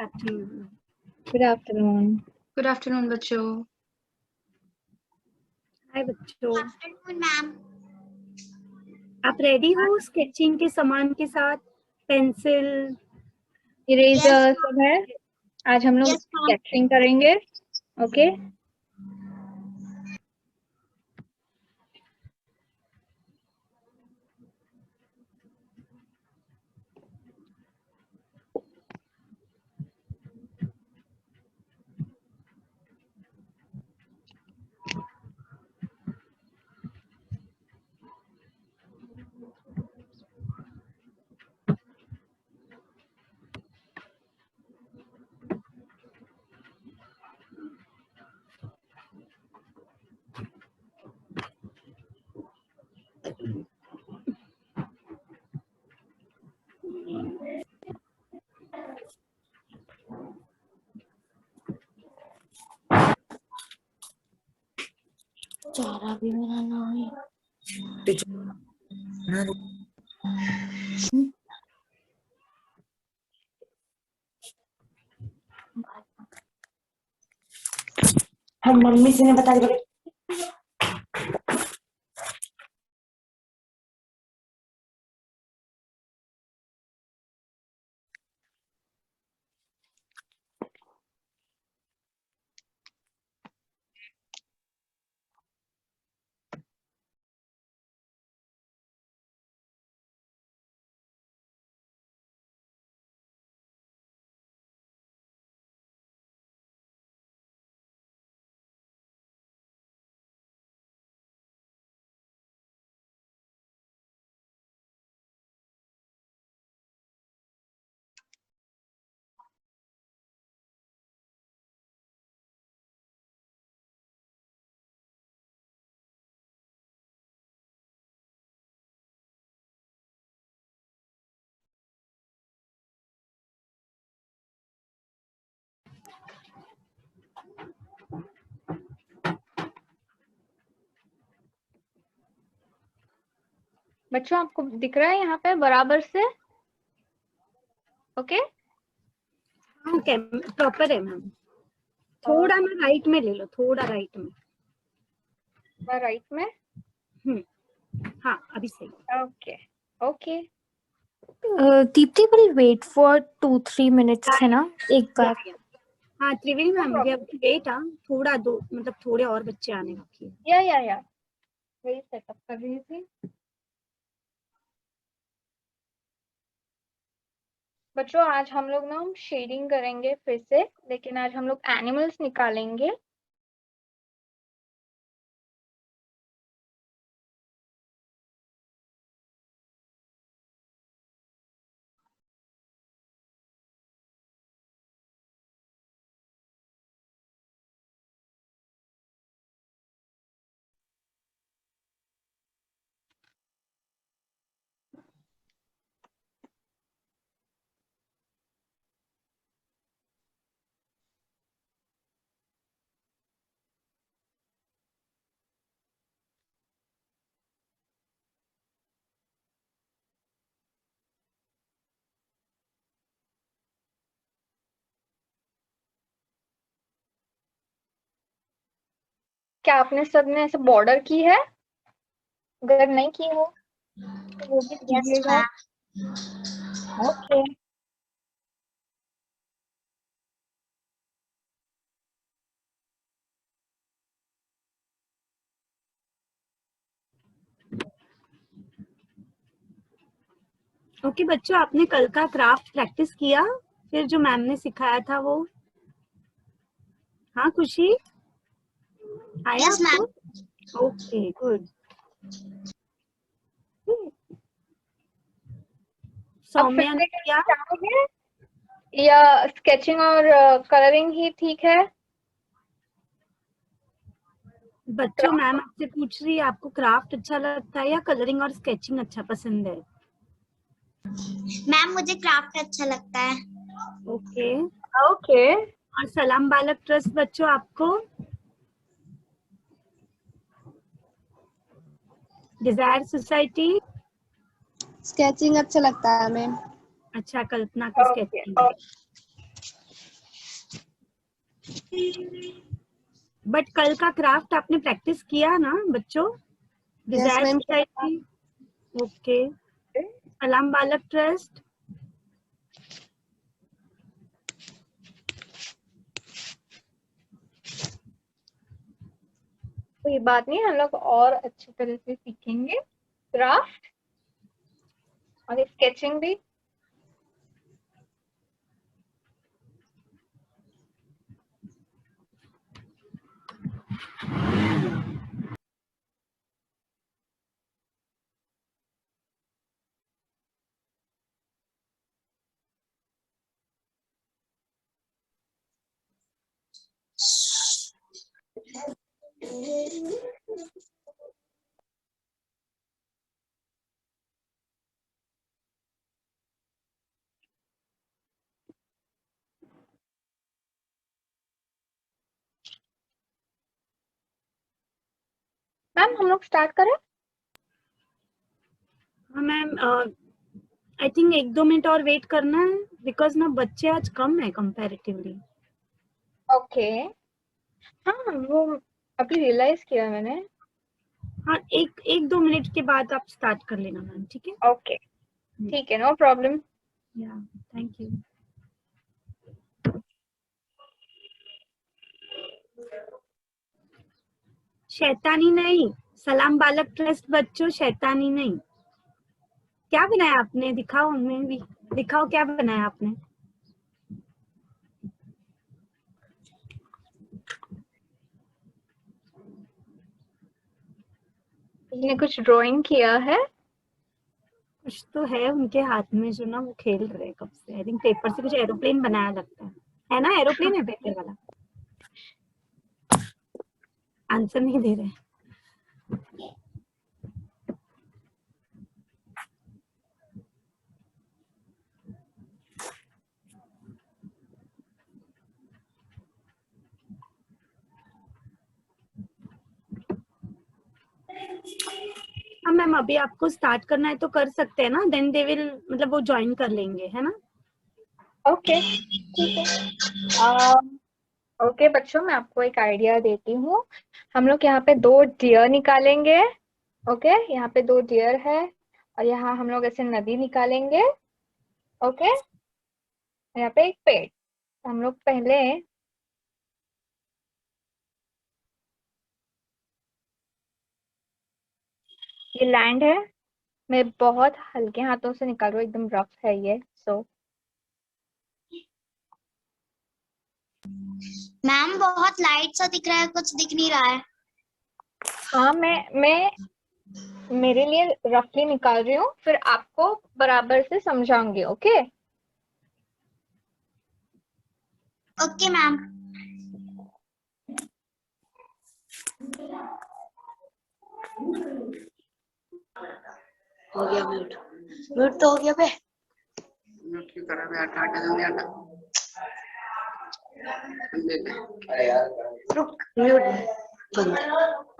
afternoon. Good afternoon. Good afternoon, बच्चों. Hi बच्चों. Afternoon ma'am. आप रेडी हो स्केचिंग के सामान के साथ? पेंसिल, इरेजर सब है. आज हम लोग Yes, ma'am. स्केचिंग करेंगे. ओके. चारा भी बनाना है. हम मम्मी से ने बता दिया. बच्चों आपको दिख रहा है यहाँ पे बराबर से? ओके. हाँ प्रॉपर है मैम. थोड़ा मैं राइट में ले लो, थोड़ा राइट में. राइट में. हाँ अभी सही. Okay. Okay. Deepti will wait for 2-3 minutes है ना एक बार. हाँ त्रिवेणी मैम मुझे अभी वेट. थोड़ा दो मतलब थोड़े और बच्चे आने बाकी है. या वही सेटअप कर रही थी. बच्चों आज हम लोग ना शेडिंग करेंगे फिर से, लेकिन आज हम लोग एनिमल्स निकालेंगे. क्या आपने सबने ऐसे बॉर्डर की है? अगर नहीं की हो तो वो भी Yes, कीजिएगा. ma'am. ओके. ओके बच्चों, आपने कल का क्राफ्ट प्रैक्टिस किया? फिर जो मैम ने सिखाया था वो? हाँ खुशी आया Yes, आपको? ma'am. Okay good. सौम्या ने किया? या स्केचिंग और कलरिंग ही ठीक है? बच्चों मैम आपसे पूछ रही है आपको क्राफ्ट अच्छा लगता है या कलरिंग और स्केचिंग अच्छा पसंद है? मैम मुझे क्राफ्ट अच्छा लगता है. ओके. ओके. और सलाम बालक ट्रस्ट बच्चों आपको? Dzire society? स्केचिंग अच्छा लगता है मैम. अच्छा कल्पना को स्केचिंग. बट कल का क्राफ्ट आपने प्रैक्टिस किया ना बच्चों? ma'am. ओके। सलाम बालक ट्रस्ट। कोई बात नहीं, हम लोग और अच्छी तरह से सीखेंगे क्राफ्ट और स्केचिंग भी। मैम हम लोग स्टार्ट करें? हाँ मैम, आई थिंक 1-2 मिनट और वेट करना है बिकॉज ना बच्चे आज कम है कंपैरेटिवली। ओके। हाँ वो अभी रियलाइज किया मैंने। हाँ, 1-2 मिनट के बाद आप स्टार्ट कर लेना मैम, ठीक है? ओके ठीक है, नो प्रॉब्लम। या थैंक यू। शैतानी नहीं, सलाम बालक ट्रस्ट बच्चों, शैतानी नहीं। क्या बनाया आपने? दिखाओ, हमें भी दिखाओ क्या बनाया आपने। ने कुछ ड्राइंग किया है? कुछ तो है उनके हाथ में जो ना वो खेल रहे हैं कब से। आई थिंक पेपर से कुछ एरोप्लेन बनाया लगता है ना? एरोप्लेन है पेपर वाला। आंसर नहीं दे रहे। हाँ मैम, अभी आपको स्टार्ट करना है तो कर सकते हैं ना, देन दे विल, मतलब वो ज्वाइन कर लेंगे, है ना? ओके ठीक है। ओके बच्चों, मैं आपको एक आइडिया देती हूँ। हम लोग यहाँ पे 2 डियर निकालेंगे। ओके, यहाँ पे 2 डियर है और यहाँ हम लोग ऐसे नदी निकालेंगे। ओके, यहाँ पे एक पेड़। हम लोग पहले ये लैंड है, मैं बहुत हल्के हाथों से निकाल रही हूँ, एकदम रफ है ये। सो मैम बहुत लाइट सा दिख रहा है, कुछ दिख नहीं रहा है। हाँ, मैं मेरे लिए रफली निकाल रही हूँ, फिर आपको बराबर से समझाऊंगी। Okay okay ma'am. हो गया म्यूट। म्यूट तो हो गया बे। म्यूट क्यों करा बे? आटा आटा जल्दी आटा रुक, म्यूट बंद।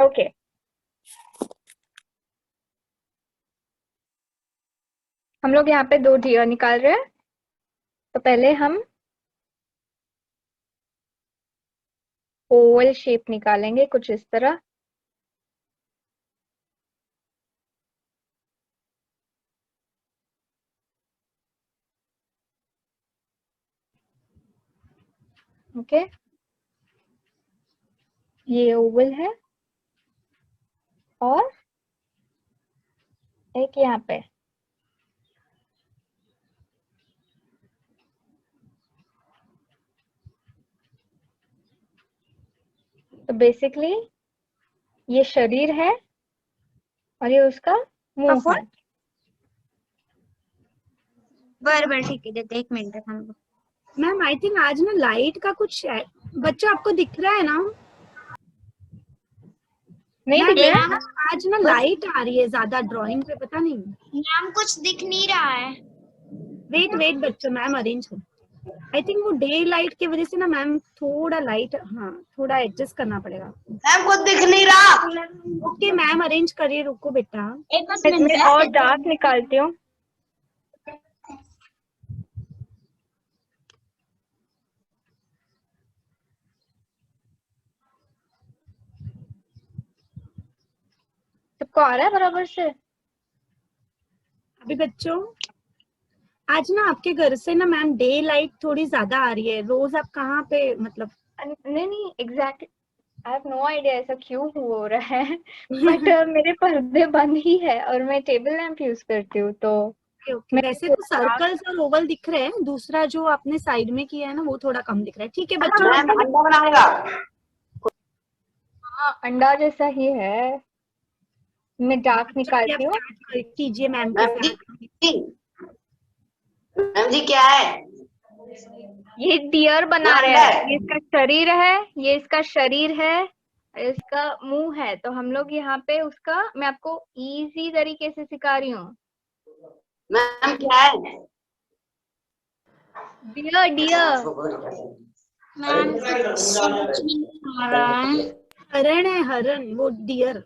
ओके हम लोग यहाँ पे 2 डियर निकाल रहे हैं। तो पहले हम ओवल शेप निकालेंगे कुछ इस तरह। ओके, ये ओवल है और एक यहाँ पे। तो बेसिकली ये शरीर है और ये उसका मुंह है। बराबर ठीक है, देते 1 मिनट हम लोग। मैम आई थिंक आज ना लाइट का कुछ बच्चों आपको दिख रहा है ना? नहीं मैम, दिख रहा है? आज ना लाइट आ रही है ज्यादा ड्राइंग पे, पता नहीं। मैम कुछ दिख नहीं रहा है। वेट बच्चों, मैम अरेंज कर। आई थिंक वो डे लाइट की वजह से ना मैम थोड़ा लाइट, हाँ थोड़ा एडजस्ट करना पड़ेगा। मैम कुछ दिख नहीं रहा। ओके मैम, अरेंज करिए, रुको बेटा। मैं और डार्क निकालती हूँ। सबको आ रहा है बराबर से? अभी बच्चों, आज ना आपके घर से ना मैम डे लाइट थोड़ी ज्यादा आ रही है। रोज आप कहाँ पे मतलब नहीं नहीं, exactly, I have no idea ऐसा क्यों हो रहा है। बट मेरे पर्दे बंद ही है और मैं टेबल लैंप यूज करती हूँ, तो ओके ओके। मैं वैसे तो सर्कल्स और ओवल दिख रहे हैं, दूसरा जो आपने साइड में किया है ना वो थोड़ा कम दिख रहा है। ठीक है बच्चों, मैम अंडा बनाएगा। हाँ, अंडा जैसा ही है। मैं डार्क निकालती हूँ। स्टार्ट कीजिए मैम के मैम साथ। जी, मैम जी क्या है? ये डियर बना ये रहे अंडा हैं, है। ये इसका शरीर है, ये इसका शरीर है, इसका मुंह है। तो हम लोग यहाँ पे उसका, मैं आपको इजी तरीके से सिखा रही हूँ। मैम क्या है? Dear dear. मैम कुछ समझ में नहीं आ रहा है। हरण है, हरण, वो डियर।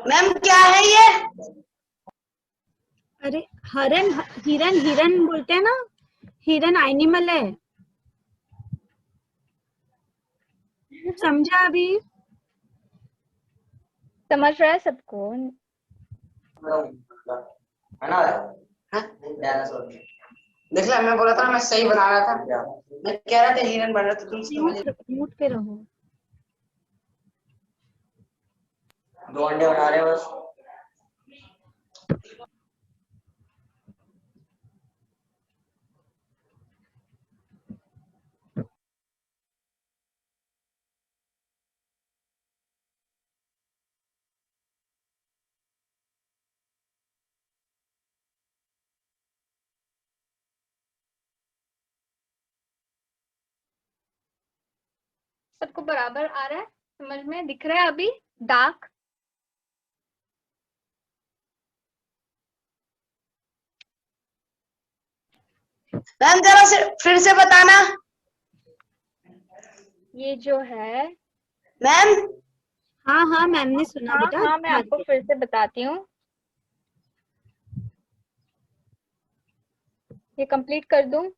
मैम क्या है ये? अरे हरण, हिरन, हिरन बोलते हैं ना, हिरन एनिमल है। समझा अभी? समझ रहा है सबको? देख ला, मैं बोला था मैं सही बना रहा था, मैं कह रहा था हिरन बन रहा था, तुम समझ। म्यूट पे रहो। 2 अंडे बना रहे हो बस। सबको बराबर आ रहा है? समझ में दिख रहा है अभी? डार्क। मैम जरा से फिर से बताना। ये जो है, मैम हाँ हाँ मैम ने सुना हाँ बेटा। हाँ, मैं आपको फिर से बताती हूँ। ये कंप्लीट कर दूं?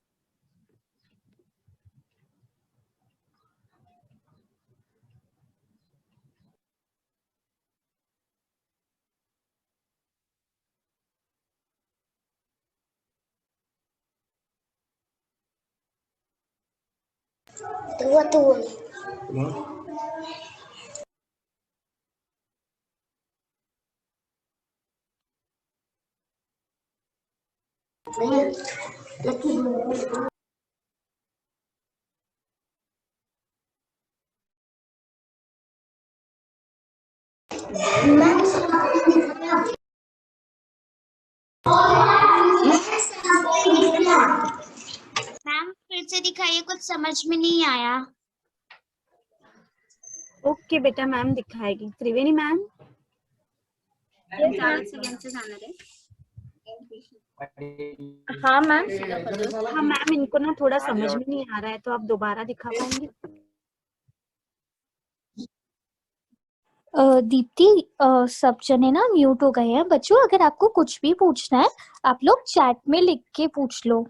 तो मैम फिर से दिखाइए, कुछ समझ में नहीं आया। ओके बेटा, मैम दिखाएगी। त्रिवेणी मैम। Yes, ma'am. हाँ मैम। हाँ मैम, इनको ना थोड़ा समझ में नहीं आ रहा है, तो आप दोबारा दिखा पाएंगे? दीप्ति, सब जने ना म्यूट हो गए हैं। बच्चों, अगर आपको कुछ भी पूछना है आप लोग चैट में लिख के पूछ लो।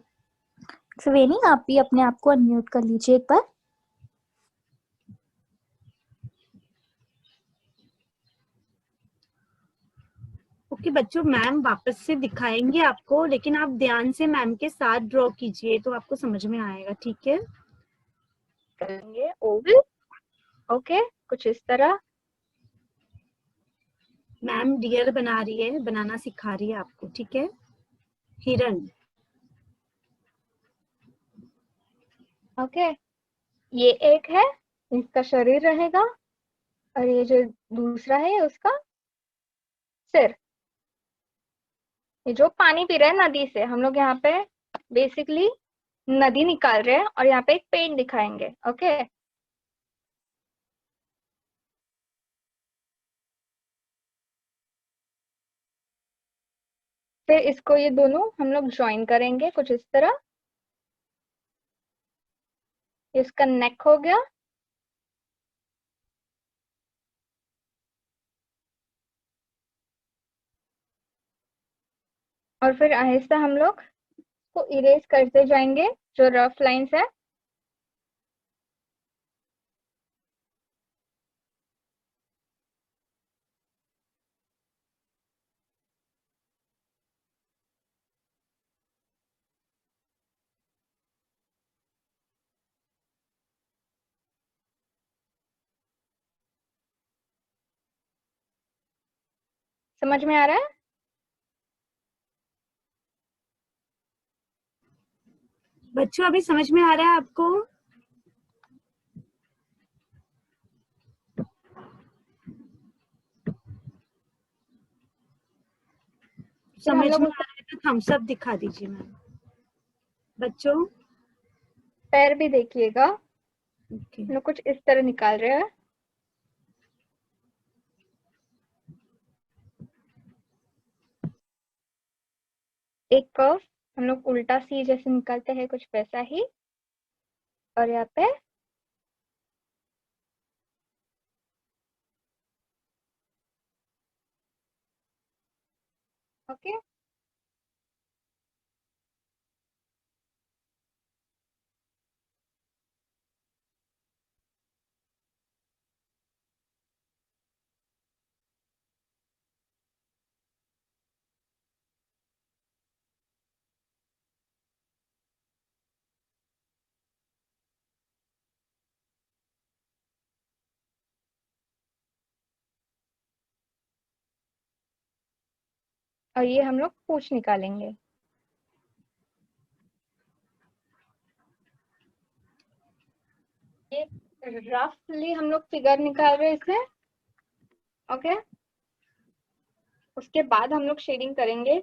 त्रिवेणी, आप भी अपने आप को अनम्यूट कर लीजिए एक बार। ओके बच्चों, मैम वापस से दिखाएंगे आपको, लेकिन आप ध्यान से मैम के साथ ड्रॉ कीजिए तो आपको समझ में आएगा। ठीक है? करेंगे ओवल। ओके, कुछ इस तरह। मैम डियर बना रही है, बनाना सिखा रही है आपको। ठीक है? हिरन। ओके, ये एक है, इसका शरीर रहेगा, और ये जो दूसरा है उसका सिर। ये जो पानी पी रहा है नदी से, हम लोग यहाँ पे बेसिकली नदी निकाल रहे हैं, और यहाँ पे एक पेड़ दिखाएंगे। ओके, फिर इसको, ये दोनों हम लोग ज्वाइन करेंगे कुछ इस तरह। इसका नेक हो गया, और फिर आहिस्ता हम लोग को इरेज करते जाएंगे जो रफ लाइंस है। समझ में आ रहा है? बच्चों अभी समझ में आ रहा है आपको? फिर हम समझ लोग में आ रहा है तो थम्स अप दिखा दीजिए मैम। बच्चों पैर भी देखिएगा, ओके। हम लोग कुछ इस तरह निकाल रहे हैं। एक कर्व हम लोग उल्टा सी जैसे निकालते हैं, कुछ वैसा ही। और यहाँ पे ओके। और ये हम लोग पूंछ निकालेंगे। एक रफली हम लोग फिगर निकाल रहे हैं इसे। ओके, उसके बाद हम लोग शेडिंग करेंगे।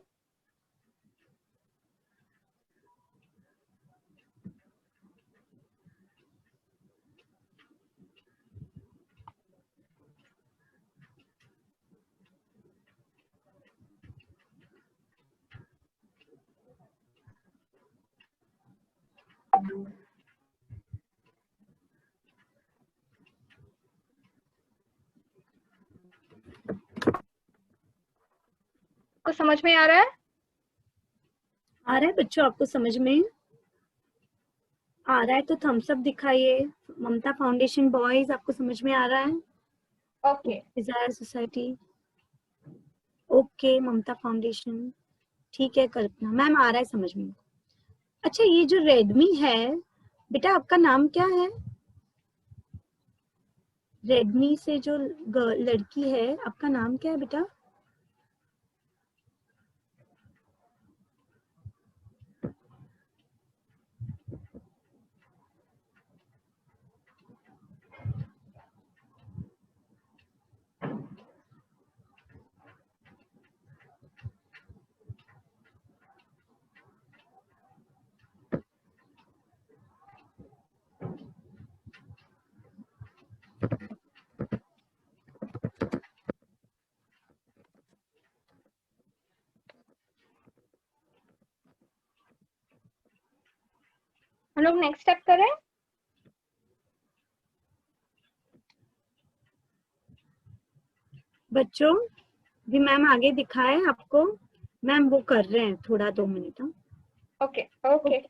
को समझ में आ रहा है? आ रहा है बच्चों आपको समझ में? आ रहा है तो थम्स अप दिखाइए। ममता फाउंडेशन बॉयज आपको समझ में आ रहा है? Okay. Desire society okay. Mamta foundation ठीक है। कल्पना मैम आ रहा है समझ में। अच्छा ये जो रेडमी है बेटा आपका नाम क्या है? रेडमी से जो लड़की है आपका नाम क्या है बेटा? हम लोग नेक्स्ट स्टेप करें। बच्चों भी मैम आगे दिखाए आपको। मैम वो कर रहे हैं थोड़ा 2 मिनट। Okay okay.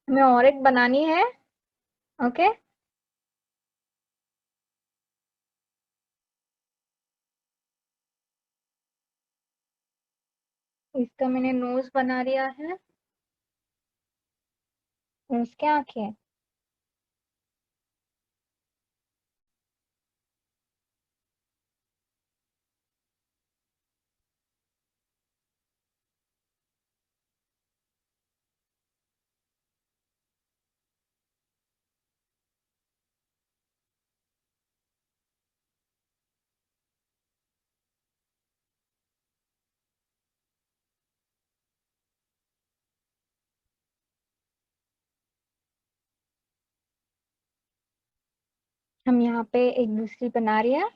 हमें और एक बनानी है। ओके, इसका मैंने नोज बना लिया है, उसके आंखें। हम यहाँ पे एक दूसरी बना रही है।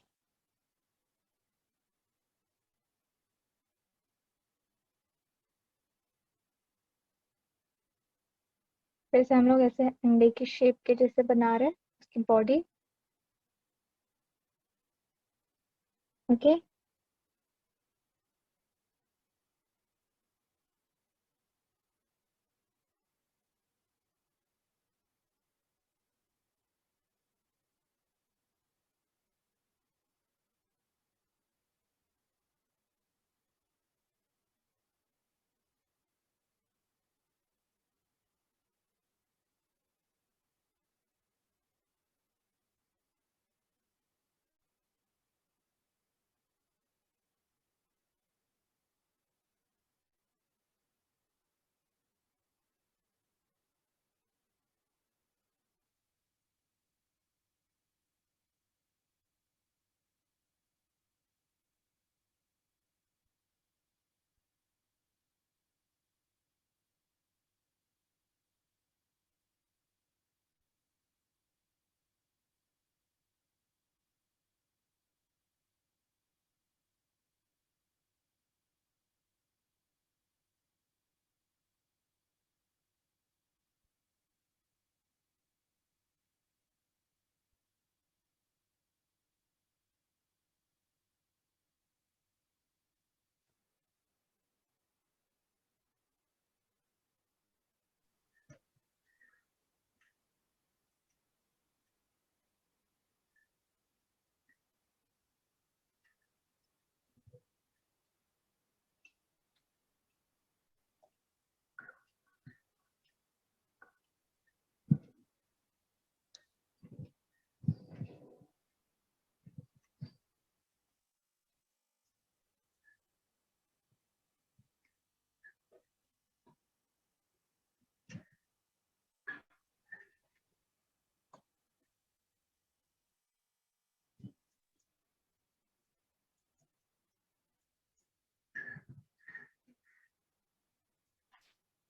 फिर से हम लोग ऐसे अंडे की शेप के जैसे बना रहे हैं उसकी बॉडी। ओके,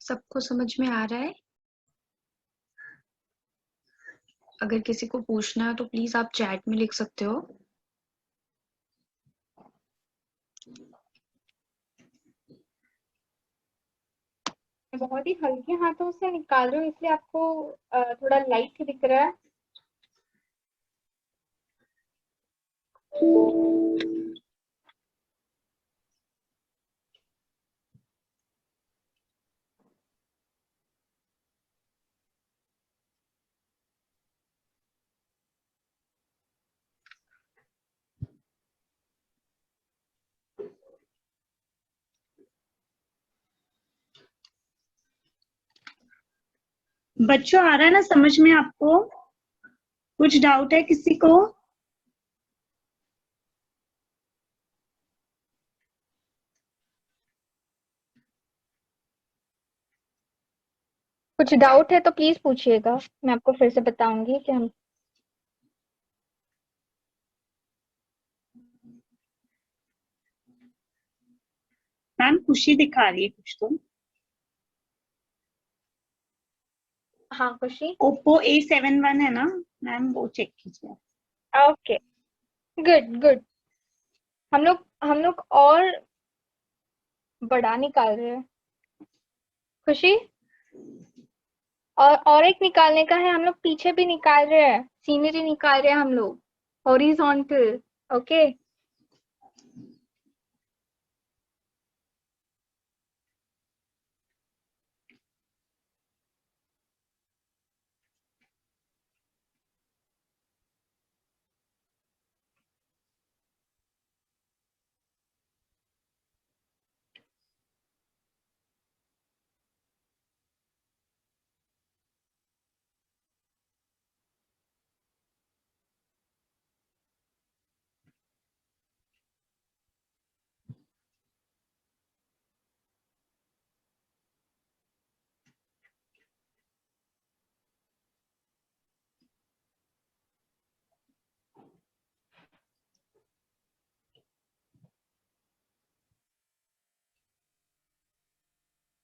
सबको समझ में आ रहा है? अगर किसी को पूछना है तो प्लीज आप चैट में लिख सकते हो। बहुत ही हल्के हाथों से निकाल रही हूँ इसलिए आपको थोड़ा लाइट दिख रहा है। बच्चों आ रहा है ना समझ में आपको? कुछ डाउट है किसी को? कुछ डाउट है तो प्लीज पूछिएगा, मैं आपको फिर से बताऊंगी कि हम मैम खुशी दिखा रही है कुछ तो। हाँ खुशी। ओप्पो A71 है ना मैम, वो चेक कीजिए। Okay, good good. हम लोग और बड़ा निकाल रहे हैं खुशी। और एक निकालने का है, हम लोग पीछे भी निकाल रहे हैं, सीनरी निकाल रहे हैं हम लोग, हॉरिजॉन्टल। ओके,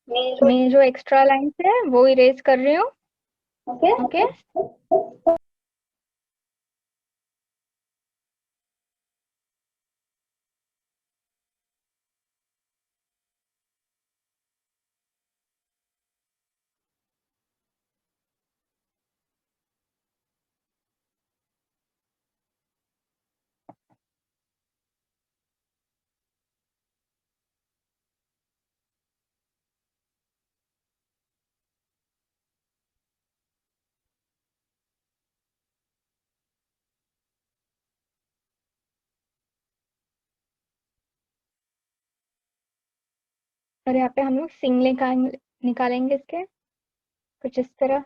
मैं जो एक्स्ट्रा लाइंस है वो इरेज कर रही हूँ। ओके और यहाँ पे हम लोग सिंग निकालेंगे इसके कुछ इस तरह।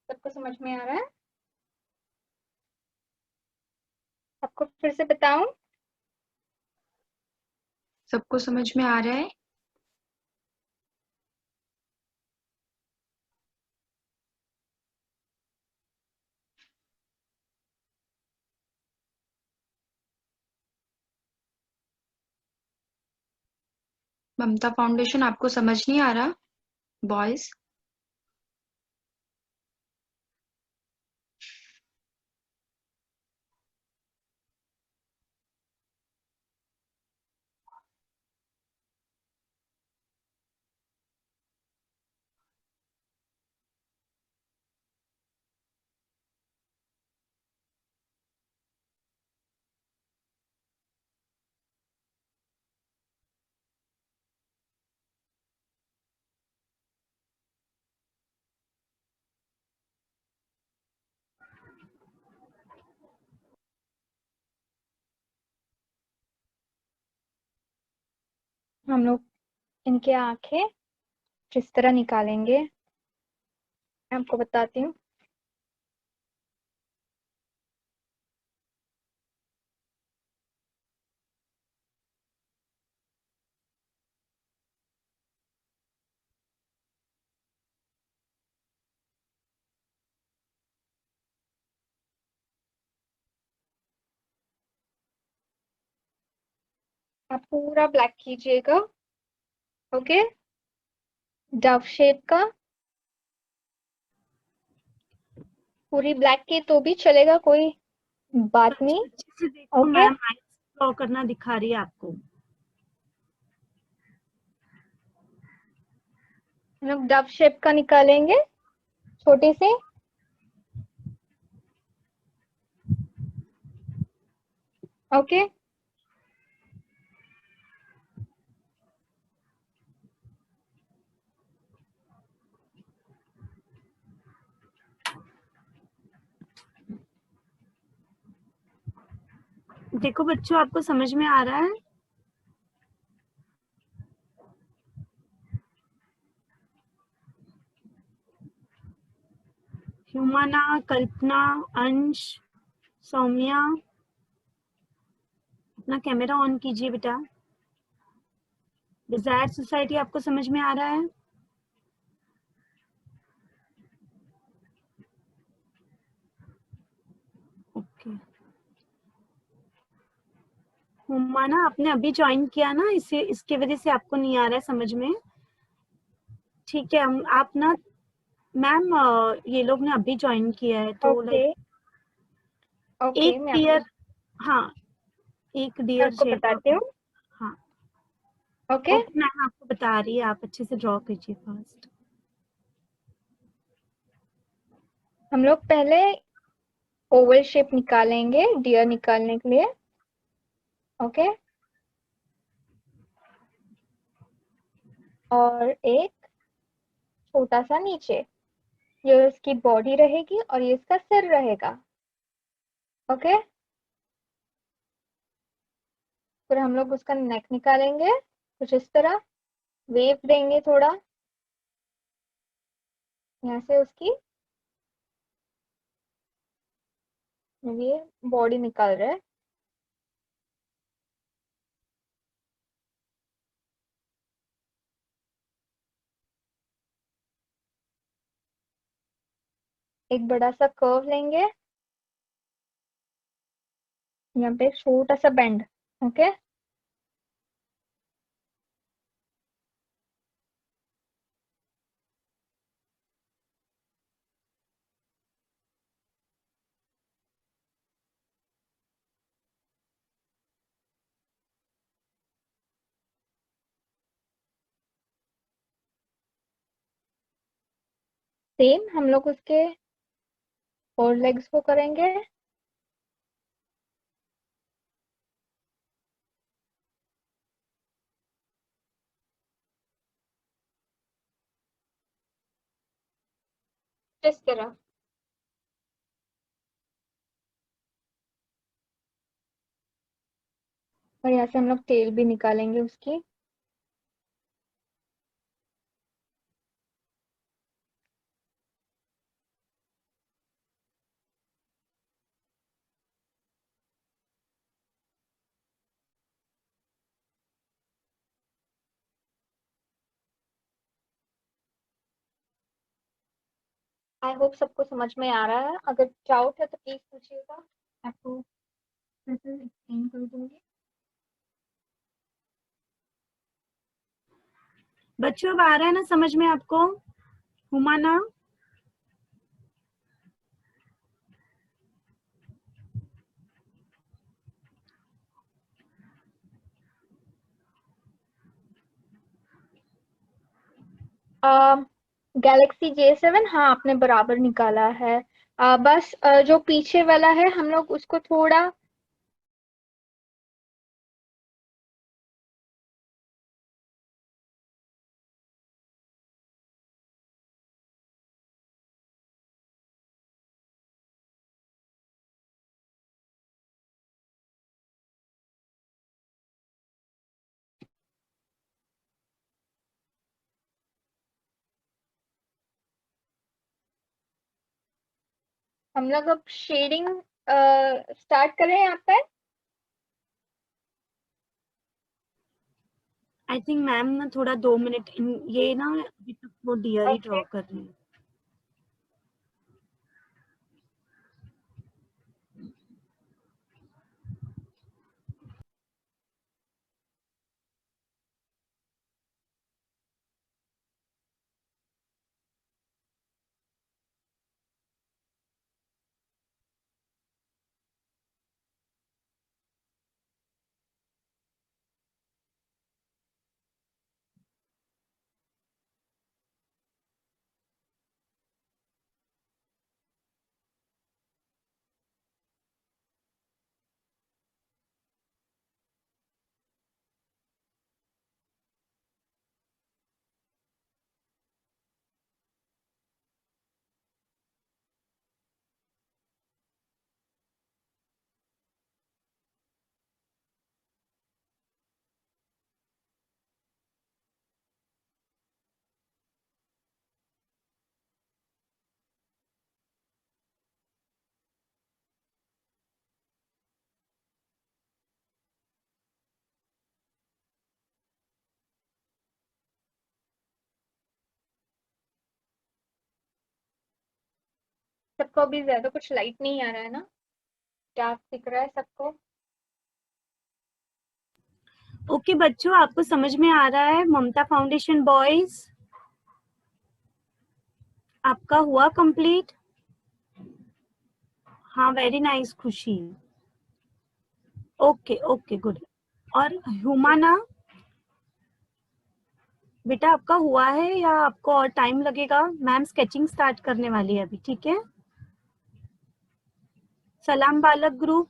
सबको समझ में आ रहा है? आपको फिर से बताऊं? सबको समझ में आ रहा है? ममता फाउंडेशन आपको समझ नहीं आ रहा बॉयज? हम लोग इनके आंखें किस तरह निकालेंगे मैं आपको बताती हूँ। आप पूरा ब्लैक कीजिएगा। ओके डव शेप का पूरी ब्लैक की तो भी चलेगा, कोई बात नहीं। अच्छे से देखो ओके मैम, आइज ड्रॉ करना दिखा रही है आपको। हम लोग डव शेप का निकालेंगे छोटी सी। ओके देखो बच्चों, आपको समझ में आ रहा है? ह्यूमाना, कल्पना, अंश, सौम्या, अपना कैमरा ऑन कीजिए बेटा। डिजायर सोसाइटी आपको समझ में आ रहा है? ओके। ह्यूमाना, आपने अभी ज्वाइन किया ना, इसे इसके वजह से आपको नहीं आ रहा है समझ में। ठीक है, हम आप ना मैम, ये लोग ने अभी ज्वाइन किया है तो ओके ओके एक मैं डियर, हाँ एक डियर आपको शेप। बताती हूँ। हाँ ओके ओके मैम, आपको बता रही है, आप अच्छे से ड्रॉ कीजिए फर्स्ट। हम लोग पहले ओवल शेप निकालेंगे डियर निकालने के लिए। ओके और एक छोटा सा नीचे। ये इसकी बॉडी रहेगी और ये इसका सिर रहेगा। ओके, फिर हम लोग उसका नेक निकालेंगे कुछ इस तरह, वेव देंगे थोड़ा, यहाँ से उसकी ये बॉडी निकल रहा है। एक बड़ा सा कर्व लेंगे, यहाँ पे एक छोटा सा बेंड। ओके, सेम हम लोग उसके 4 लेग्स को करेंगे। इस तरह और यहाँ से हम लोग टेल भी निकालेंगे उसकी। आई होप सबको समझ में आ रहा है। अगर डाउट है तो प्लीज पूछिएगा, आपको फिर से एक्सप्लेन कर दूंगी। बच्चों अब आ रहा है ना समझ में आपको? हुमाना, गैलेक्सी J7, हाँ आपने बराबर निकाला है। बस जो पीछे वाला है हम लोग उसको थोड़ा हम लोग अब शेडिंग स्टार्ट करें यहाँ पे। आई थिंक मैम ना थोड़ा 2 मिनट ये ना अभी तक वो डियर ही ड्रॉ ओके, कर रही है। सबको अभी ज्यादा कुछ लाइट नहीं आ रहा है ना, डार्क दिख रहा है सबको? ओके बच्चों, आपको समझ में आ रहा है? ममता फाउंडेशन बॉयज आपका हुआ कंप्लीट? हाँ वेरी नाइस खुशी। Okay okay good. और हुमाना बेटा आपका हुआ है या आपको और टाइम लगेगा? मैम स्केचिंग स्टार्ट करने वाली है अभी, ठीक है? सलाम बालक ग्रुप,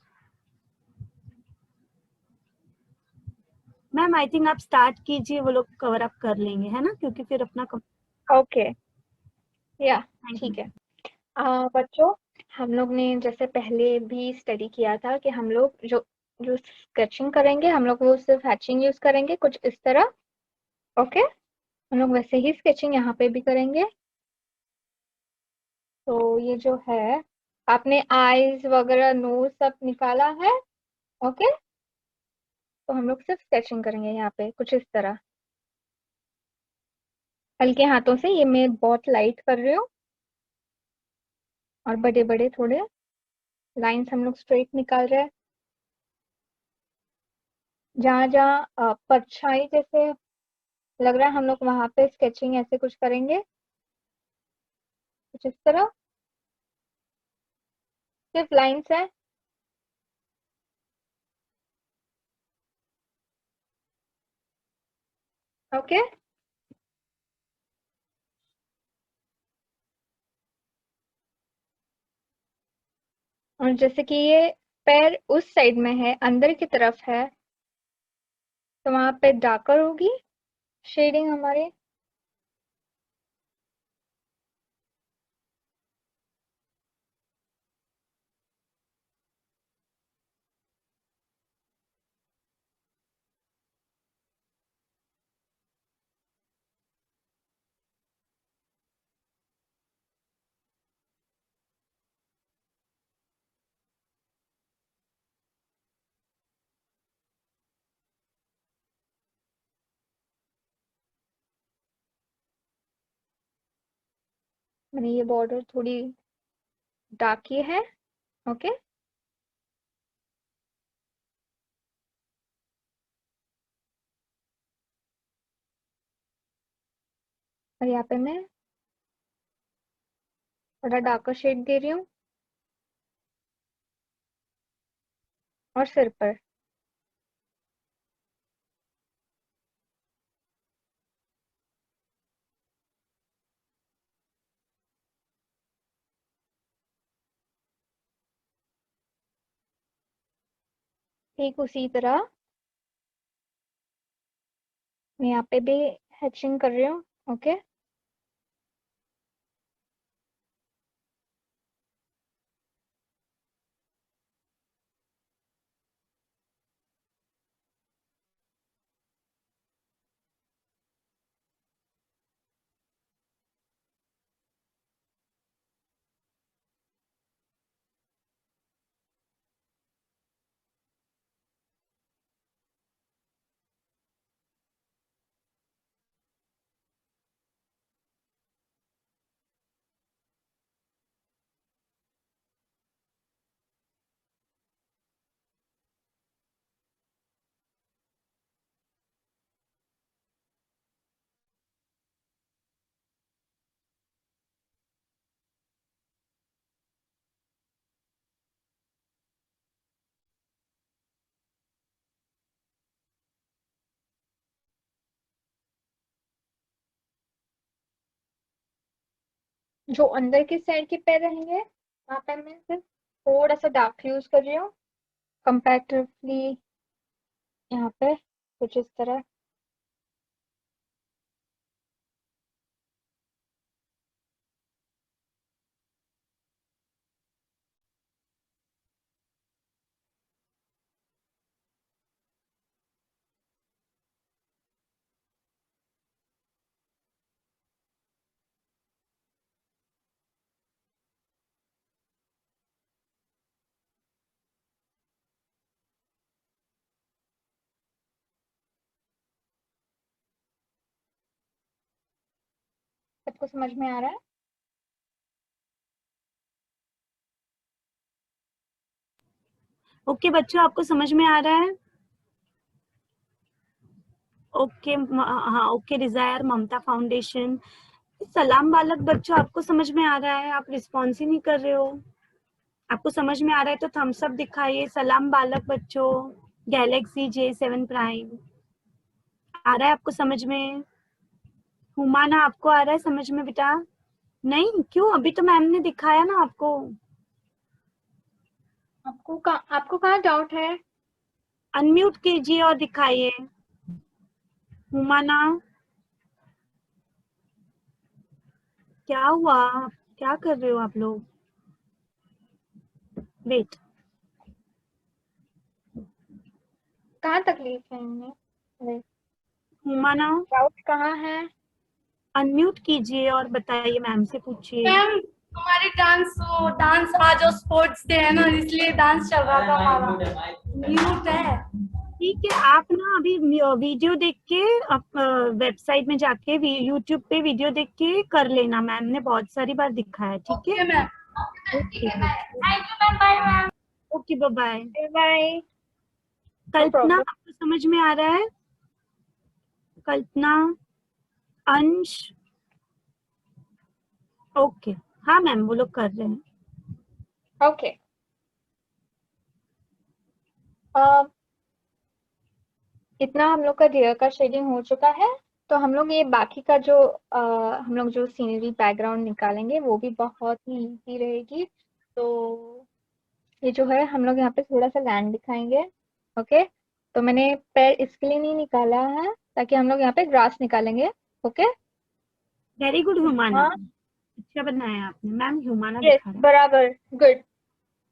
मैम आई थिंक आप स्टार्ट कीजिए, वो लोग कवर अप कर लेंगे, है ना, क्योंकि फिर अपना ओके या ठीक है। बच्चों, हम लोग ने जैसे पहले भी स्टडी किया था कि हम लोग जो जो स्केचिंग करेंगे हम लोग वो सिर्फ हैचिंग यूज करेंगे, कुछ इस तरह। ओके, हम लोग वैसे ही स्केचिंग यहाँ पे भी करेंगे। तो ये जो है, आपने आईज वगैरह नोज सब निकाला है। ओके, तो हम लोग सिर्फ स्केचिंग करेंगे यहाँ पे कुछ इस तरह, हल्के हाथों से। ये मैं बहुत लाइट कर रही हूँ, और बड़े बड़े थोड़े लाइंस हम लोग स्ट्रेट निकाल रहे हैं। जहाँ जहाँ परछाई जैसे लग रहा है हम लोग वहां पे स्केचिंग ऐसे कुछ करेंगे, कुछ इस तरह, सिर्फ लाइंस है। ओके, और जैसे कि ये पैर उस साइड में है, अंदर की तरफ है, तो वहां पे डार्कर होगी शेडिंग हमारी। मैंने ये बॉर्डर थोड़ी डार्क की है। ओके, और यहाँ पे मैं थोड़ा डार्कर शेड दे रही हूँ, और सिर पर। ठीक उसी तरह मैं यहाँ पे भी हैचिंग कर रही हूँ। ओके, जो अंदर की साइड के पैर रहेंगे वहां पे मैं सिर्फ थोड़ा सा डार्क यूज कर रही हूँ कंपैरेटिवली, यहाँ पे कुछ इस तरह। सबको समझ में आ रहा है? ओके बच्चों, आपको समझ में आ रहा है? ओके, हाँ ओके। डिजायर ममता फाउंडेशन। सलाम बालक बच्चों, आपको समझ में आ रहा है? आप रिस्पॉन्स ही नहीं कर रहे हो। आपको समझ में आ रहा है तो थम्स अप दिखाइए। सलाम बालक बच्चों, गैलेक्सी J7 प्राइम आ रहा है आपको समझ में? हुमाना, आपको आ रहा है समझ में बेटा? नहीं क्यों? अभी तो मैम ने दिखाया ना आपको। आपको कहाँ डाउट है? अनम्यूट कीजिए और दिखाइए। हुमाना, क्या हुआ? क्या कर रहे हो आप लोग? वेट, कहाँ तकलीफ है इन्हें? हुमाना डाउट कहाँ है? अनम्यूट कीजिए और बताइए, मैम से पूछिए। मैम हमारी डांस आज जो स्पोर्ट्स डे है ना, इसलिए डांस चल रहा था हमारा। म्यूट है। ठीक है, आप ना अभी वीडियो देख के वेबसाइट में जाके यूट्यूब पे वीडियो देख के कर लेना, मैम ने बहुत सारी बार दिखाया है। ठीक ओके है, मैम। ठीक है ma'am. Thank you ma'am. Bye ma'am. Okay, bye bye. Bye. No Kalpana, problem. आपको समझ में आ रहा है? कल्पना, अंश, ओके। हाँ मैम, वो लोग कर रहे हैं। ओके। इतना हम लोग का डियर का शेडिंग हो चुका है, तो हम लोग ये बाकी का जो हम लोग जो सीनरी बैकग्राउंड निकालेंगे वो भी बहुत ही इजी रहेगी। तो ये जो है हम लोग यहाँ पे थोड़ा सा लैंड दिखाएंगे। ओके, तो मैंने पैर इसके लिए नहीं निकाला है ताकि हम लोग यहाँ पे ग्रास निकालेंगे। ओके। वेरी गुड हुमाना, हाँ, अच्छा बनाया आपने। मैम हुमाना यस, दिखा रहा बराबर, गुड। है,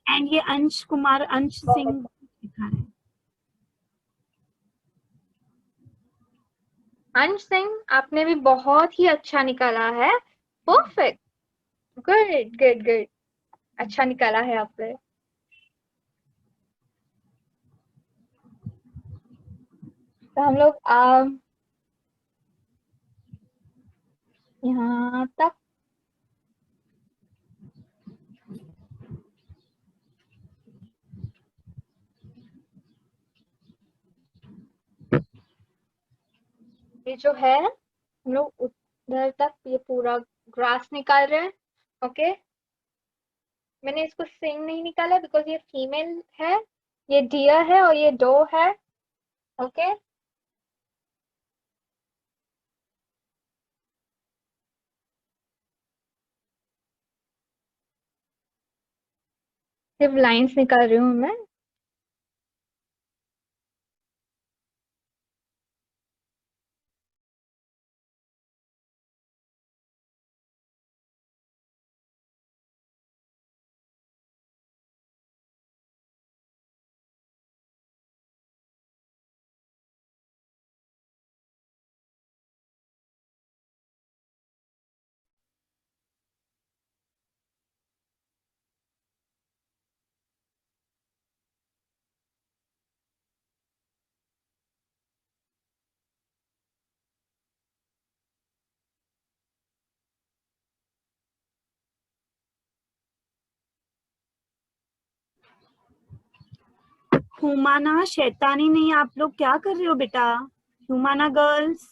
एंड ये अंश कुमार, अंश सिंह दिखा रहे हैं। अंश सिंह, आपने भी बहुत ही अच्छा निकाला है। परफेक्ट, गुड गुड गुड, अच्छा निकाला है आपने। तो हम लोग यहाँ तक ये जो है हम लोग उधर तक ये पूरा ग्रास निकाल रहे हैं। ओके, मैंने इसको सिंग नहीं निकाला बिकॉज ये फीमेल है, ये डियर है और ये डो है। ओके, सिर्फ लाइंस निकाल रही हूँ मैं। हुमाना शैतानी नहीं, आप लोग क्या कर रहे हो बेटा? हुमाना गर्ल्स,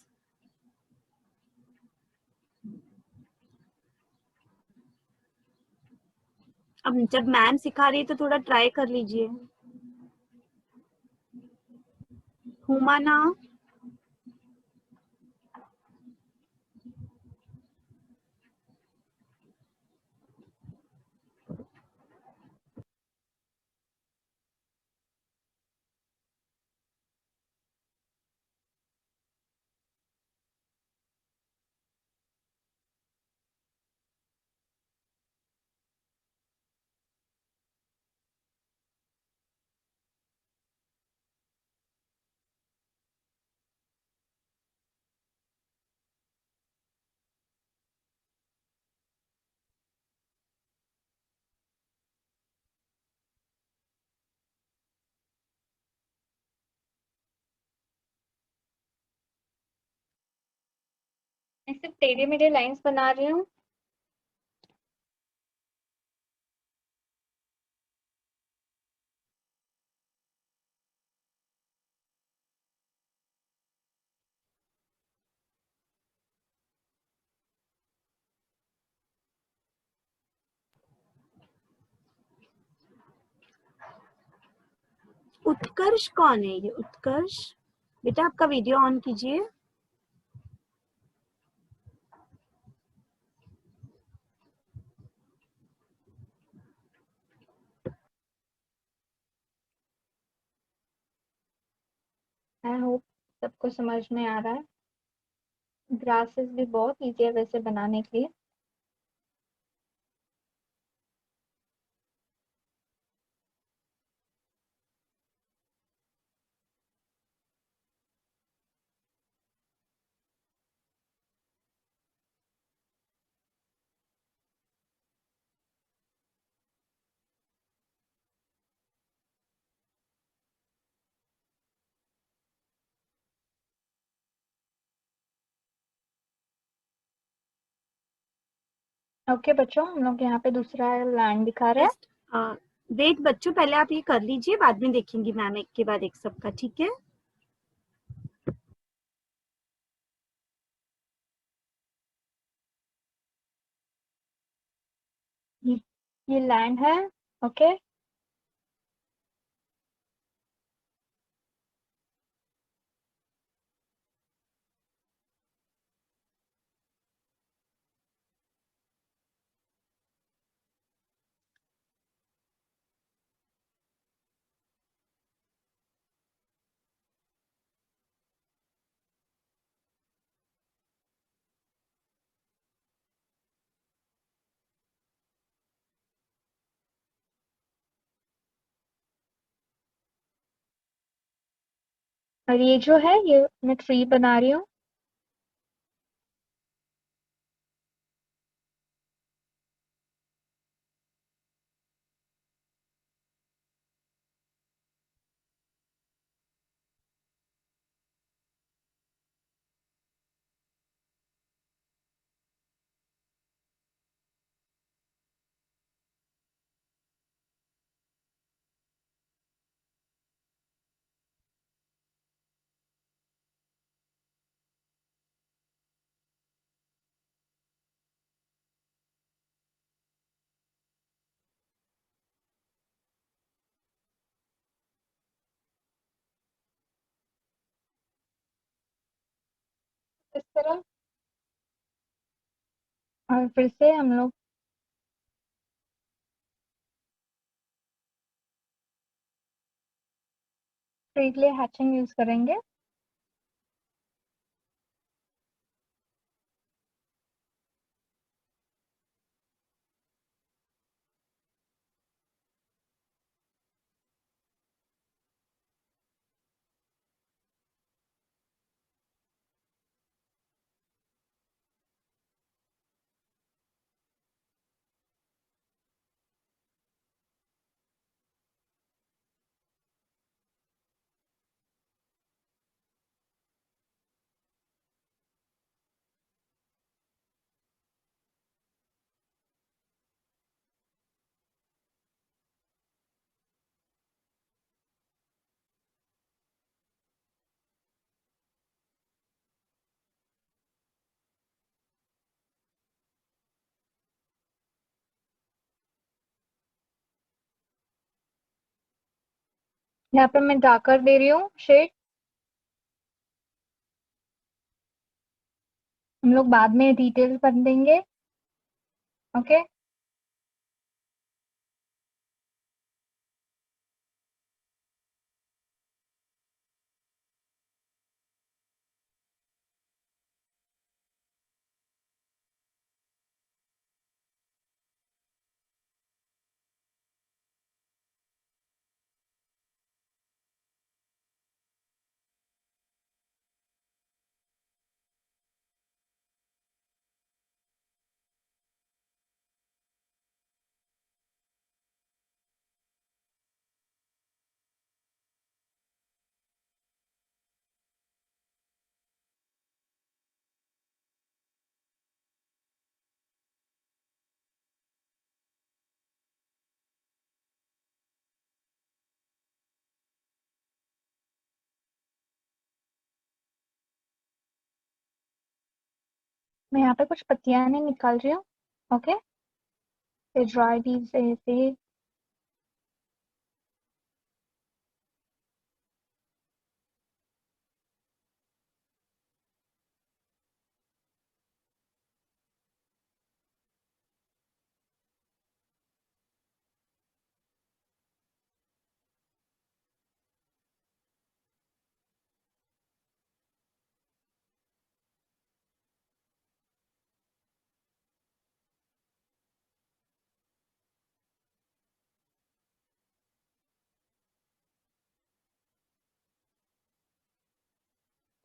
अब जब मैम सिखा रही है तो थोड़ा ट्राई कर लीजिए। हुमाना, मैं सिर्फ टेढ़े मेढ़े लाइंस बना रही हूँ। उत्कर्ष कौन है ये? उत्कर्ष बेटा, आपका वीडियो ऑन कीजिए। आई होप सबको समझ में आ रहा है। ग्रासेस भी बहुत ईजी है वैसे बनाने के लिए। ओके बच्चों, हम लोग यहाँ पे दूसरा लैंड दिखा रहे हैं। वेट बच्चों, पहले आप ये कर लीजिए, बाद में देखेंगी मैम एक के बाद एक सबका, ठीक है? ये लैंड है। ओके और ये जो है ये मैं ट्री बना रही हूँ। इस तरह और फिर से हम लोग ट्री के लिए हैचिंग यूज करेंगे। यहाँ पे मैं डार्कर दे रही हूँ शेड। हम लोग बाद में डिटेल कर देंगे। ओके मैं यहाँ पे कुछ पत्तियां नहीं निकाल रही हूँ। ओके फिर ड्राई लीव्स ऐसे।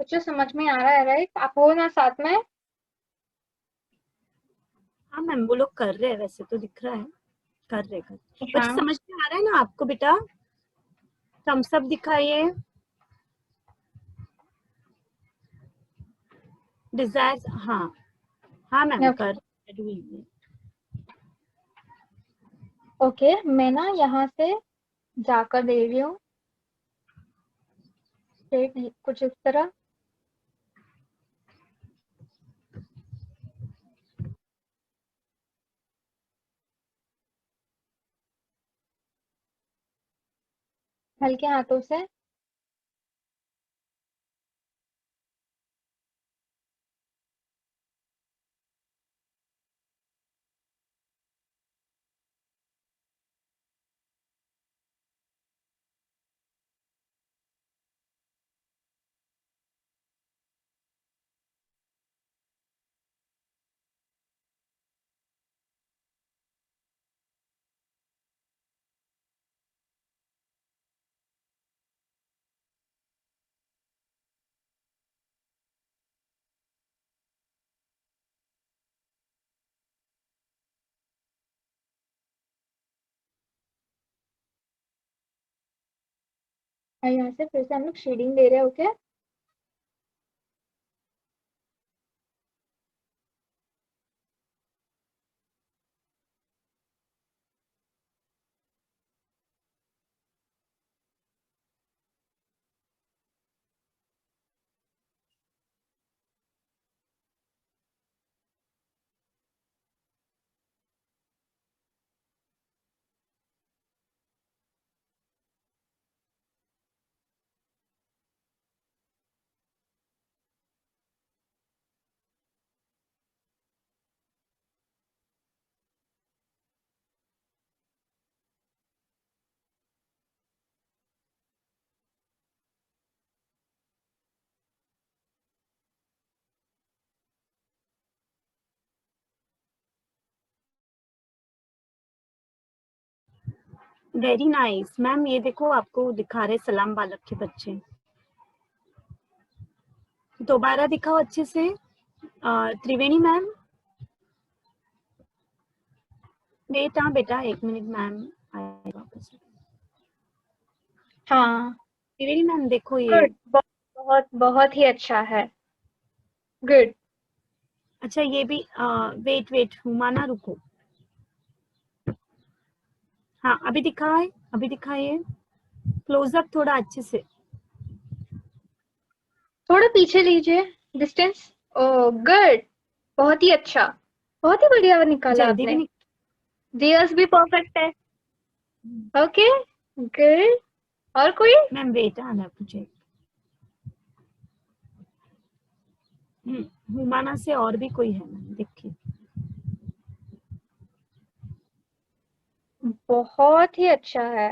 बच्चों समझ में आ रहा है राइट? आप हो ना साथ में? हाँ मैम, वो लोग कर रहे हैं, वैसे तो दिख रहा है कर रहे बच्चे। हाँ समझ में आ रहा है ना आपको बेटा? थम्स अप दिखाइए। डिजायर्स, हाँ हाँ मैम कर रही हूँ। ओके, मैं ना यहाँ से जाकर दे रही हूँ कुछ इस तरह। हल्के हाथों से। और यहाँ से फिर से हम लोग शेडिंग दे रहे हैं। Okay, very nice ma'am. ये देखो आपको दिखा रहे सलाम बालक के बच्चे। दोबारा दिखाओ अच्छे से। त्रिवेणी मैम, वेट हाँ बेटा 1 मिनट, मैम आएगा वापस। हाँ त्रिवेणी मैम देखो ये। गुड, बहुत बहुत बहुत ही अच्छा है। गुड। अच्छा ये भी वेट वेट हुमाना रुको। हाँ अभी दिखाए, अभी दिखाइए क्लोजअप थोड़ा अच्छे से। थोड़ा पीछे लीजिए डिस्टेंस। ओ गुड, बहुत ही अच्छा, बहुत ही बढ़िया निकाला जल्दी भी आपने। जीएस भी परफेक्ट है। Okay good. और कोई? मैम वेट आना मुझे। हुमाना से और भी कोई है मैम, देखिए। बहुत ही अच्छा है।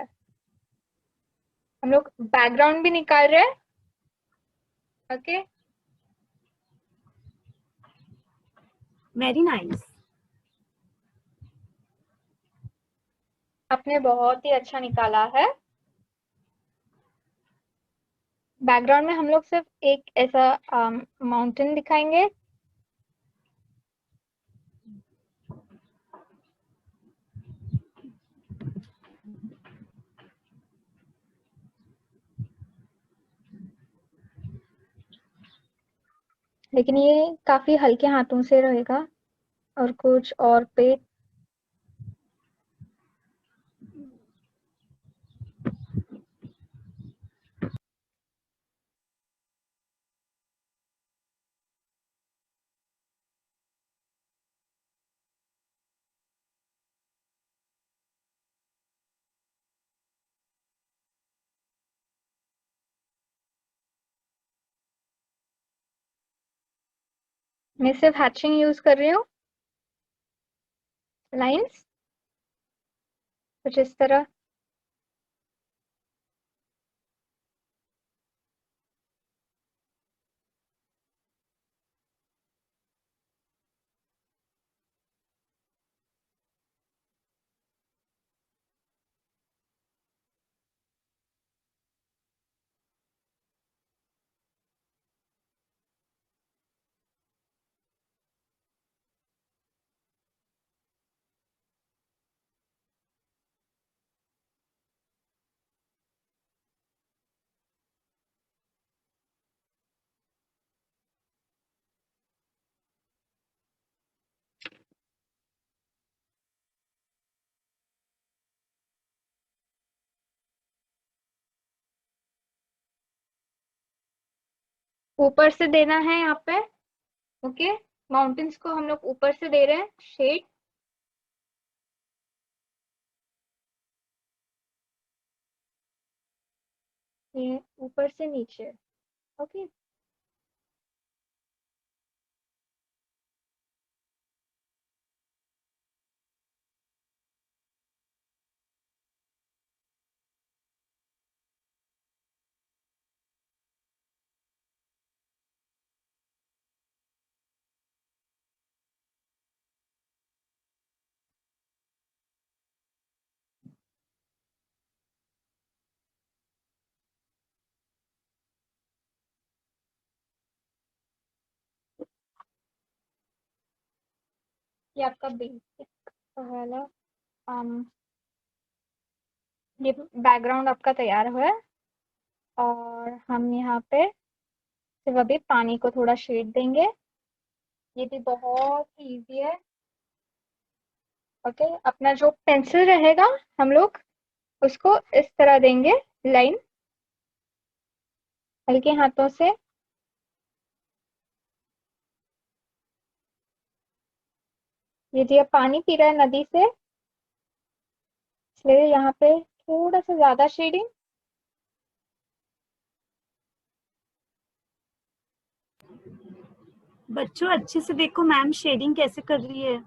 हम लोग बैकग्राउंड भी निकाल रहे हैं। Okay, very nice. आपने बहुत ही अच्छा निकाला है। बैकग्राउंड में हम लोग सिर्फ एक ऐसा माउंटेन दिखाएंगे। लेकिन ये काफी हल्के हाथों से रहेगा और कुछ और पे। मैं सिर्फ हैचिंग यूज कर रही हूँ। लाइंस कुछ इस तरह। ऊपर से देना है यहाँ पे। ओके, माउंटेन्स को हम लोग ऊपर से दे रहे हैं शेड। ये ऊपर से नीचे। ओके, ये आपका बेसिक वाला ये बैकग्राउंड आपका तैयार हुआ है। और हम यहाँ पे सिर्फ अभी पानी को थोड़ा शेड देंगे। ये भी बहुत ही इजी है। ओके, अपना जो पेंसिल रहेगा हम लोग उसको इस तरह देंगे लाइन, हल्के हाथों से। ये दिया पानी पी रहा है नदी से, इसलिए यहाँ पे थोड़ा सा ज्यादा शेडिंग। बच्चों अच्छे से देखो मैम शेडिंग कैसे कर रही है।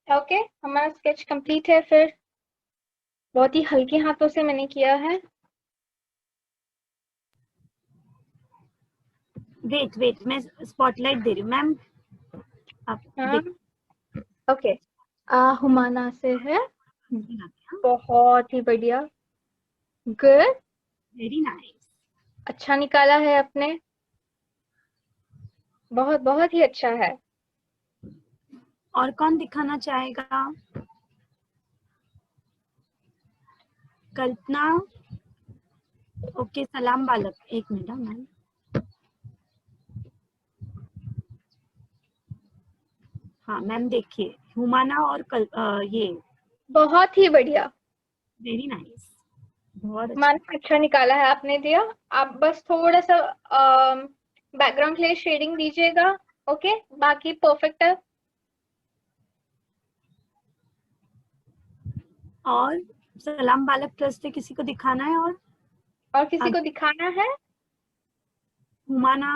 ओके, हमारा स्केच कंप्लीट है। फिर बहुत ही हल्के हाथों से मैंने किया है। वेट मैं स्पॉटलाइट दे रही हूँ मैम, आप हाँ, देख। ओके, हुमाना से है। वेरी बहुत ही बढ़िया, गुड, नाइस। अच्छा निकाला है आपने, बहुत बहुत ही अच्छा है। और कौन दिखाना चाहेगा? कल्पना। ओके, सलाम बालक, एक मिनट मैम। हाँ मैम देखिए, हुमाना और ये बहुत ही बढ़िया, वेरी नाइस, बहुत अच्छा। मान अच्छा निकाला है आपने दिया। आप बस थोड़ा सा बैकग्राउंड के लिए शेडिंग दीजिएगा। ओके, बाकी परफेक्ट है। और सलाम बालक प्लस से किसी को दिखाना है? और किसी को दिखाना है? हुमाना।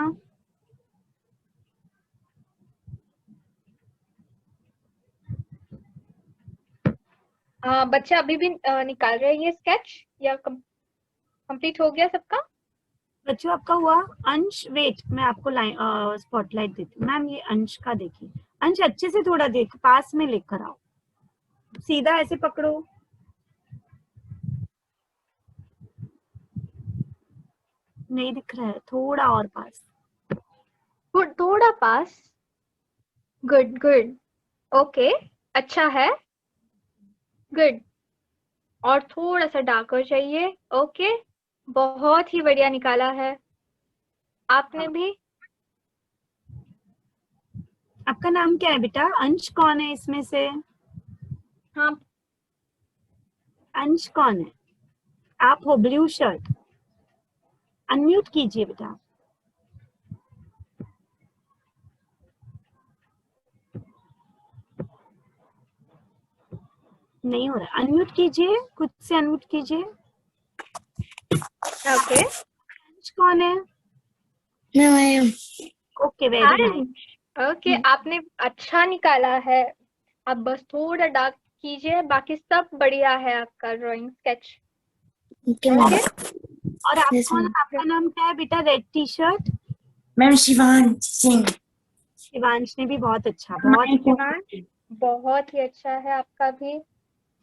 बच्चा अभी भी निकाल रहे हैं ये स्केच, या कंप्लीट हो गया सबका? बच्चों आपका हुआ? अंश वेट, मैं आपको स्पॉटलाइट देती हूँ मैम। ये अंश का देखिए, अंश अच्छे से थोड़ा देख, पास में लेकर आओ, सीधा ऐसे पकड़ो। नहीं दिख रहा है, थोड़ा और पास। थोड़ा पास, गुड गुड, ओके, अच्छा है, गुड। और थोड़ा सा डार्कर चाहिए। ओके, बहुत ही बढ़िया निकाला है आपने भी। आपका नाम क्या है बेटा? अंश कौन है इसमें से? हाँ, अंश कौन है? आप हो ब्लू शर्ट, अनम्यूट कीजिए बेटा। नहीं हो रहा, अनम्यूट कीजिए, खुद से अनम्यूट कीजिए। ओके, अंश कौन है? No, I am. Okay, very nice. Okay, आपने अच्छा निकाला है। अब बस थोड़ा डार्क कीजिए, बाकी सब बढ़िया है आपका ड्राइंग स्केच। Okay, ओके, और Yes, आपको ma'am. आपका नाम क्या है बेटा? Red T shirt. Ma'am, Shivan Singh. Shivansh ने भी बहुत अच्छा, बहुत बहुत ही अच्छा है आपका भी।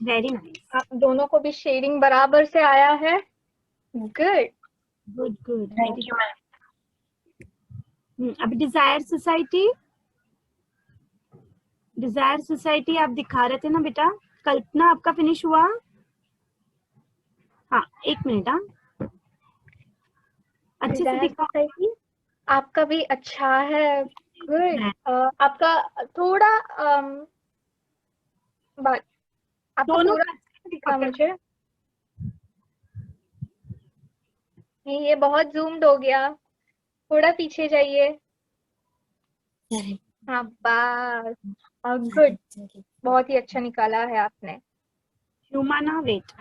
वेरी नाइस, आप दोनों को भी शेडिंग बराबर से आया है। Good. Good good. Thank you, ma'am. अब डिजायर सोसाइटी, डिजायर सोसाइटी आप दिखा रहे थे ना बेटा? कल्पना आपका फिनिश हुआ? हाँ, एक मिनट। हाँ, अच्छे से डिजायर दिखा। सोसाइटी आपका भी अच्छा है। गुड। आपका थोड़ा बात, आपका दोनों पूरा दिखा मुझे। नहीं, ये बहुत जूम्ड हो गया, थोड़ा पीछे जाइए। Sorry. हाँ, बस। गुड, बहुत ही अच्छा निकाला है आपने। Humana, wait.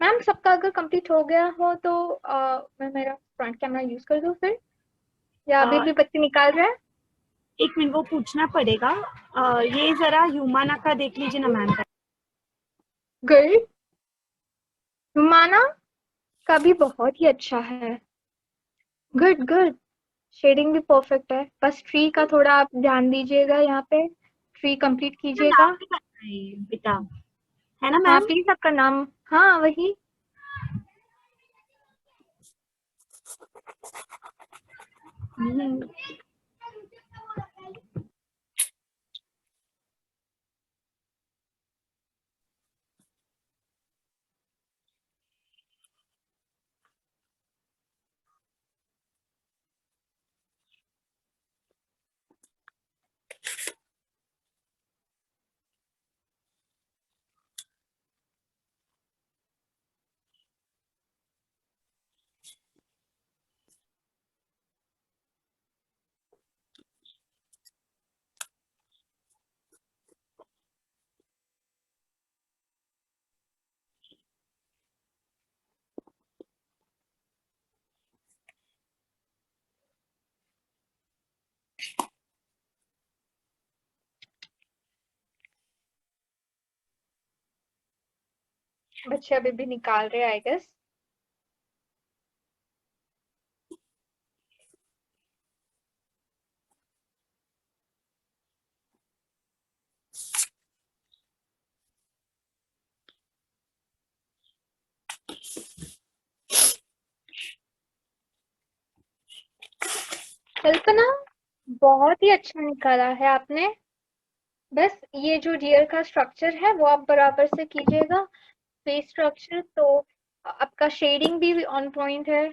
मैम, सबका अगर कंप्लीट हो गया हो तो मैं मेरा फ्रंट कैमरा यूज कर दूं फिर, या अभी भी बच्चे निकाल रहे हैं? एक मिनट, वो पूछना पड़ेगा। ये जरा ह्यूमाना का देख लीजिए ना मैम का। गुड। हुमाना का भी बहुत ही अच्छा है। गुड गुड, शेडिंग भी परफेक्ट है। बस ट्री का थोड़ा आप ध्यान दीजिएगा, यहाँ पे ट्री कंप्लीट कीजिएगा। नाम भी करना है बेटा, है ना हाँ मैम? प्लीज, आपका नाम। हाँ वही। बच्चे अभी भी निकाल रहे हैं आई गेस। कल्पना, बहुत ही अच्छा निकाला है आपने। बस ये जो डियर का स्ट्रक्चर है वो आप बराबर से कीजिएगा, फेस स्ट्रक्चर, तो आपका शेडिंग भी ऑन पॉइंट है।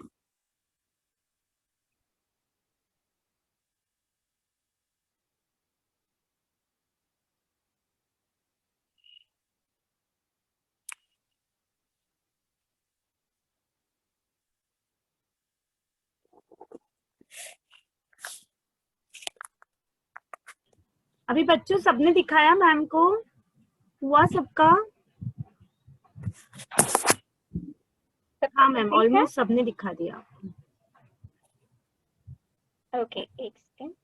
अभी बच्चों सबने दिखाया मैम को? हुआ सबका? हाँ मैम, ऑलमोस्ट सबने दिखा दिया। ओके, एक सेकेंड।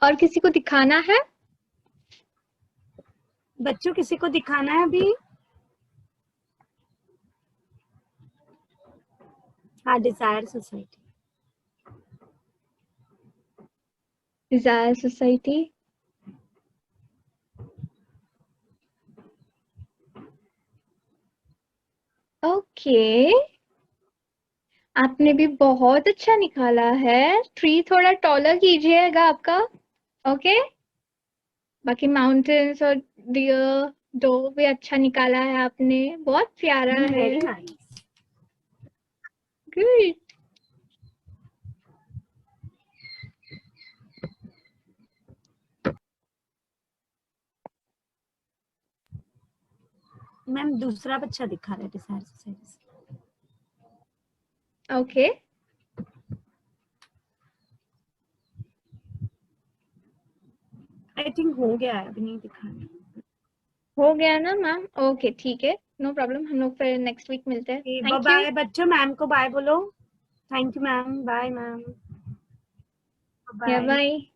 और किसी को दिखाना है? बच्चों किसी को दिखाना है अभी? हाँ, desire society. Desire society. Okay, आपने भी बहुत अच्छा निकाला है। ट्री थोड़ा टॉलर कीजिएगा आपका। ओके, बाकी माउंटेन्स और डियर दो भी अच्छा निकाला है आपने, बहुत प्यारा है। Very nice. गुड। मैम दूसरा बच्चा दिखा रहे थे सर। ओके आई थिंक हो गया है, अभी नहीं दिखा रहे। हो गया ना मैम? ओके ठीक है, नो प्रॉब्लम, हम लोग फिर नेक्स्ट वीक मिलते हैं। Thank you. बाय बच्चों, मैम को बाय बोलो। Thank you ma'am, bye ma'am, bye.